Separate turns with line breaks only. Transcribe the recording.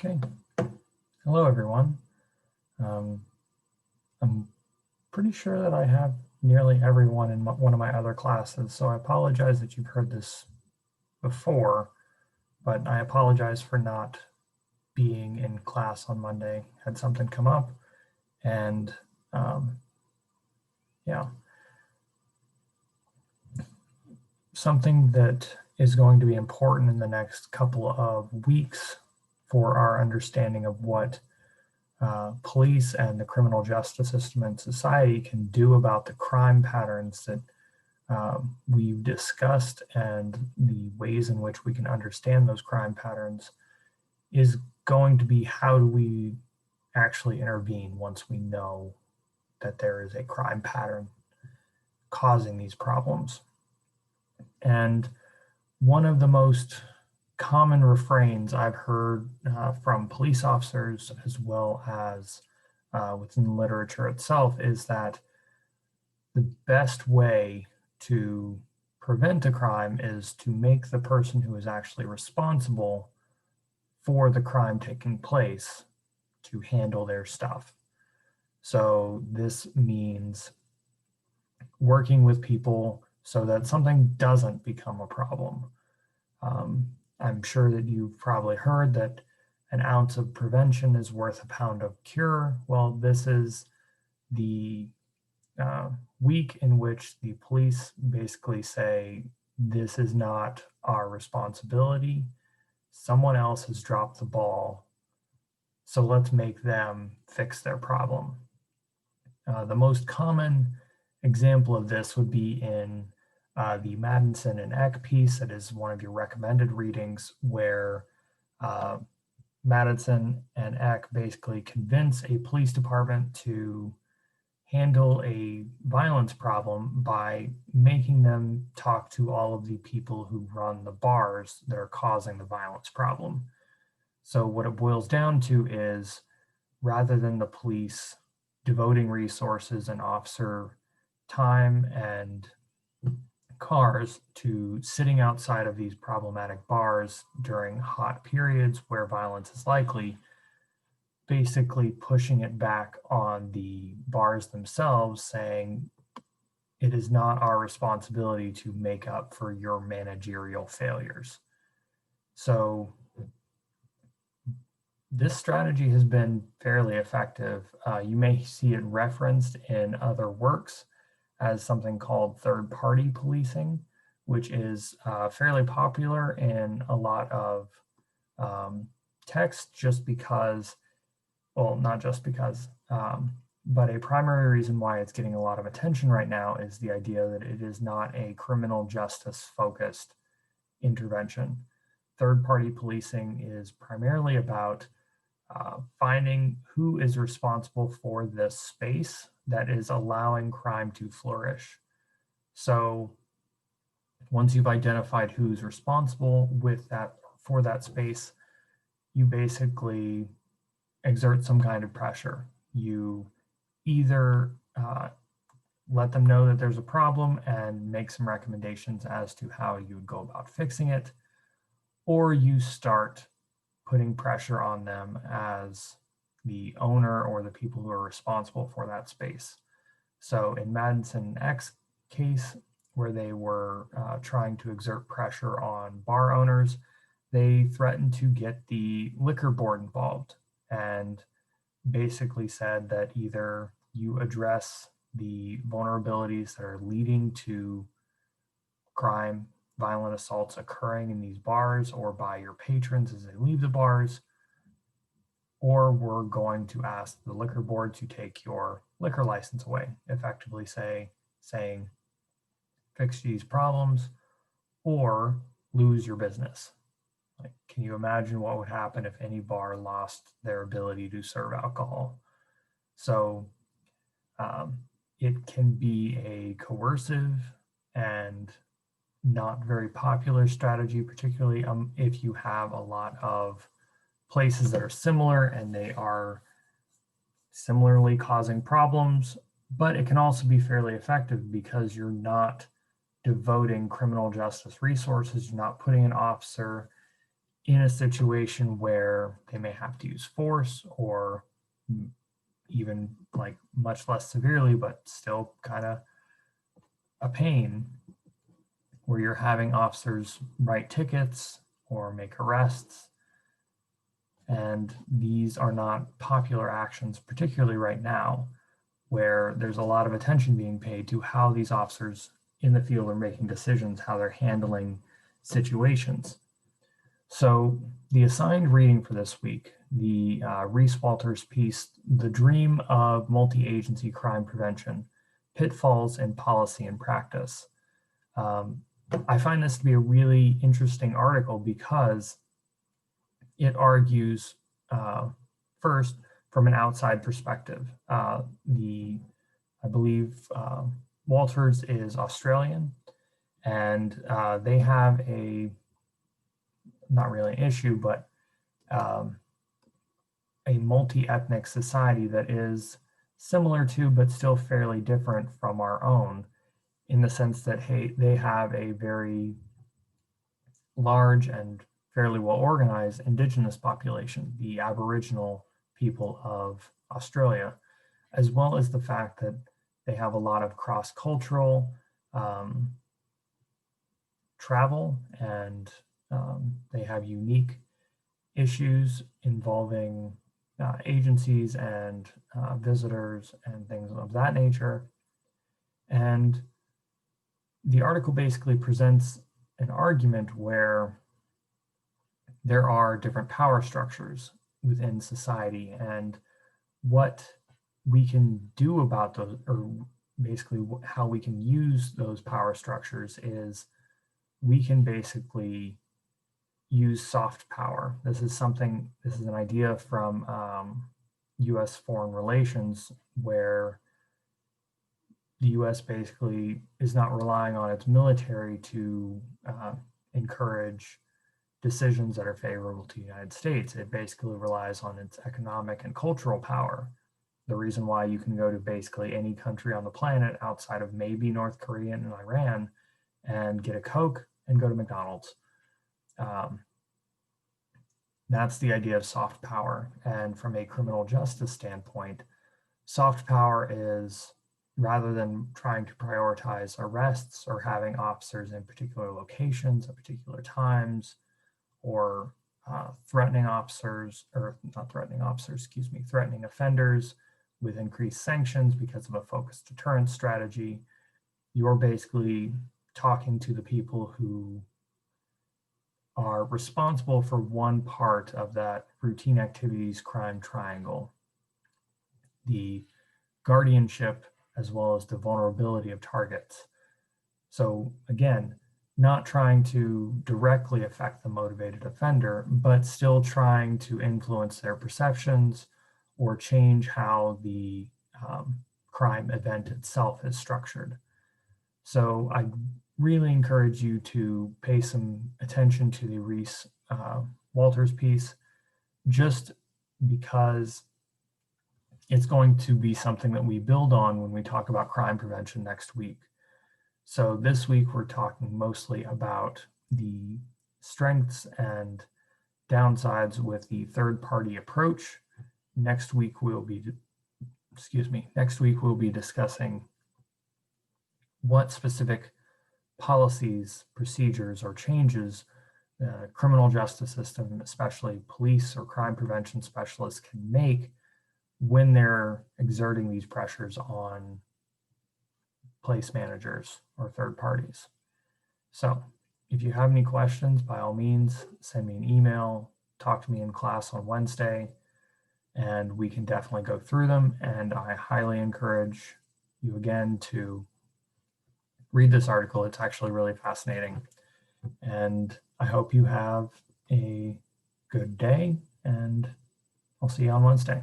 Okay. Hello, everyone. I'm pretty sure that I have nearly everyone in one of my other classes, so I apologize that you've heard this before, but I apologize for not being in class on Monday. Had something come up, and yeah, something that is going to be important in the next couple of weeks for our understanding of what police and the criminal justice system and society can do about the crime patterns that we've discussed and the ways in which we can understand those crime patterns is going to be how do we actually intervene once we know that there is a crime pattern causing these problems. And one of the most common refrains I've heard from police officers as well as within the literature itself is that the best way to prevent a crime is to make the person who is actually responsible for the crime taking place to handle their stuff. So this means working with people so that something doesn't become a problem. I'm sure that you've probably heard that an ounce of prevention is worth a pound of cure. Well, this is the week in which the police basically say, this is not our responsibility. Someone else has dropped the ball. So let's make them fix their problem. The most common example of this would be in the Madison and Eck piece that is one of your recommended readings, where Madison and Eck basically convince a police department to handle a violence problem by making them talk to all of the people who run the bars that are causing the violence problem. So what it boils down to is, rather than the police devoting resources and officer time and cars to sitting outside of these problematic bars during hot periods where violence is likely, basically pushing it back on the bars themselves, saying it is not our responsibility to make up for your managerial failures. So this strategy has been fairly effective. You may see it referenced in other works as something called third-party policing, which is fairly popular in a lot of text just because, well, not just because, but a primary reason why it's getting a lot of attention right now is the idea that it is not a criminal justice focused intervention. Third-party policing is primarily about finding who is responsible for this space that is allowing crime to flourish. So once you've identified who's responsible with that for that space, you basically exert some kind of pressure. You either let them know that there's a problem and make some recommendations as to how you would go about fixing it, or you start putting pressure on them as the owner or the people who are responsible for that space. So in Madison X case, where they were trying to exert pressure on bar owners, they threatened to get the liquor board involved and basically said that either you address the vulnerabilities that are leading to crime, violent assaults occurring in these bars or by your patrons as they leave the bars, or we're going to ask the liquor board to take your liquor license away, effectively saying fix these problems or lose your business. Like, can you imagine what would happen if any bar lost their ability to serve alcohol? So it can be a coercive and not very popular strategy, particularly if you have a lot of places that are similar and they are similarly causing problems, but it can also be fairly effective because you're not devoting criminal justice resources, you're not putting an officer in a situation where they may have to use force, or even like much less severely, but still kind of a pain, where you're having officers write tickets or make arrests. And these are not popular actions, particularly right now, where there's a lot of attention being paid to how these officers in the field are making decisions, how they're handling situations. So the assigned reading for this week, the Reese Walters piece, "The Dream of Multi-Agency Crime Prevention, Pitfalls in Policy and Practice." I find this to be a really interesting article because it argues, first, from an outside perspective. I believe Walters is Australian, and they have not really an issue, but a multi-ethnic society that is similar to, but still fairly different from our own, in the sense that, hey, they have a very large and fairly well organized Indigenous population, the Aboriginal people of Australia, as well as the fact that they have a lot of cross-cultural travel, and they have unique issues involving agencies and visitors and things of that nature. And the article basically presents an argument where there are different power structures within society, and what we can do about those, or basically how we can use those power structures, is we can basically use soft power. This is an idea from US foreign relations, where the US basically is not relying on its military to encourage decisions that are favorable to the United States. It basically relies on its economic and cultural power. The reason why you can go to basically any country on the planet outside of maybe North Korea and Iran and get a Coke and go to McDonald's. That's the idea of soft power. And from a criminal justice standpoint, soft power is, rather than trying to prioritize arrests or having officers in particular locations at particular times, or threatening offenders with increased sanctions because of a focused deterrence strategy, you're basically talking to the people who are responsible for one part of that routine activities crime triangle: the guardianship as well as the vulnerability of targets. So again, not trying to directly affect the motivated offender, but still trying to influence their perceptions or change how the crime event itself is structured. So I really encourage you to pay some attention to the Reese Walters piece, just because it's going to be something that we build on when we talk about crime prevention next week. So this week, we're talking mostly about the strengths and downsides with the third-party approach. Next week, we'll be discussing what specific policies, procedures, or changes the criminal justice system, especially police or crime prevention specialists, can make when they're exerting these pressures on place managers or third parties. So if you have any questions, by all means, send me an email, talk to me in class on Wednesday, and we can definitely go through them. And I highly encourage you again to read this article. It's actually really fascinating. And I hope you have a good day, and I'll see you on Wednesday.